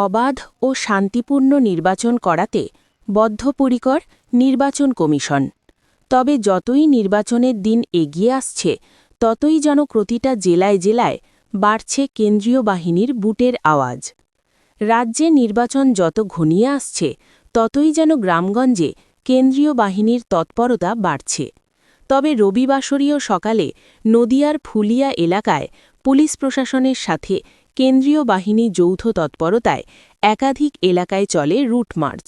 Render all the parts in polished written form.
অবাধ ও শান্তিপূর্ণ নির্বাচন করাতে বদ্ধপরিকর নির্বাচন কমিশন। তবে যতই নির্বাচনের দিন এগিয়ে আসছে ততই যেন প্রতিটা জেলায় জেলায় বাড়ছে কেন্দ্রীয় বাহিনীর বুটের আওয়াজ। রাজ্যে নির্বাচন যত ঘনিয়ে আসছে ততই যেন গ্রামগঞ্জে কেন্দ্রীয় বাহিনীর তৎপরতা বাড়ছে। তবে রবিবাসরীয় সকালে নদিয়ার ফুলিয়া এলাকায় পুলিশ প্রশাসনের সাথে কেন্দ্রীয় বাহিনী যৌথ তৎপরতায় একাধিক এলাকায় চলে রুট মার্চ।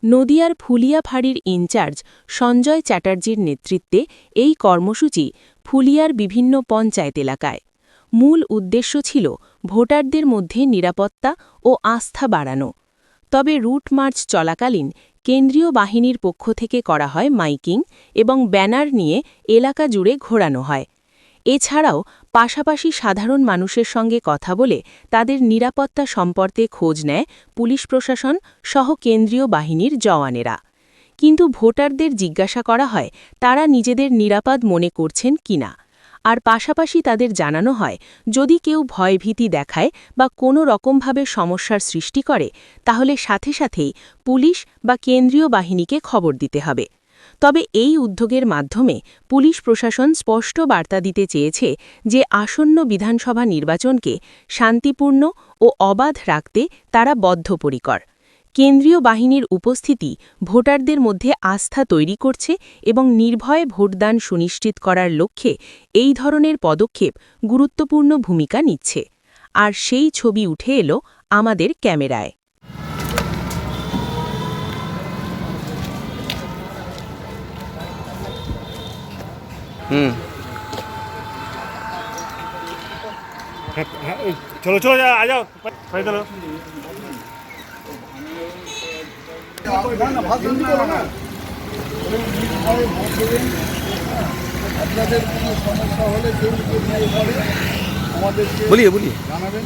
নদিয়ার ফুলিয়া ফাঁড়ির ইনচার্জ সঞ্জয় চ্যাটার্জির নেতৃত্বে এই কর্মসূচি ফুলিয়ার বিভিন্ন পঞ্চায়েত এলাকায়। মূল উদ্দেশ্য ছিল ভোটারদের মধ্যে নিরাপত্তা ও আস্থা বাড়ানো। তবে রুট মার্চ চলাকালীন কেন্দ্রীয় বাহিনীর পক্ষ থেকে করা হয় মাইকিং এবং ব্যানার নিয়ে এলাকা জুড়ে ঘোরানো হয়। এছাড়াও পাশাপাশি সাধারণ মানুষের সঙ্গে কথা বলে তাদের নিরাপত্তা সম্পর্কে খোঁজ নেয় পুলিশ প্রশাসন সহ কেন্দ্রীয় বাহিনীর জওয়ানেরা। কিন্তু ভোটারদের জিজ্ঞাসা করা হয় তারা নিজেদের নিরাপদ মনে করছেন কিনা। আর পাশাপাশি তাদের জানানো হয় যদি কেউ ভয়ভীতি দেখায় বা কোনো রকমভাবে সমস্যার সৃষ্টি করে তাহলে সাথে সাথেই পুলিশ বা কেন্দ্রীয় বাহিনীকে খবর দিতে হবে। তবে এই উদ্যোগের মাধ্যমে পুলিশ প্রশাসন স্পষ্ট বার্তা দিতে চেয়েছে যে আসন্ন বিধানসভা নির্বাচনকে শান্তিপূর্ণ ও অবাধ রাখতে তারা বদ্ধপরিকর। কেন্দ্রীয় বাহিনীর উপস্থিতি ভোটারদের মধ্যে আস্থা তৈরি করছে এবং নির্ভয়ে ভোটদান সুনিশ্চিত করার লক্ষ্যে এই ধরনের পদক্ষেপ গুরুত্বপূর্ণ ভূমিকা নিচ্ছে। আর সেই ছবি উঠে এলো আমাদের ক্যামেরায়। चलो चलो आ जाओ पैदल। আপনাদের কোনো সমস্যা হলে কেউ আমাদের বলিয়ে জানাবেন।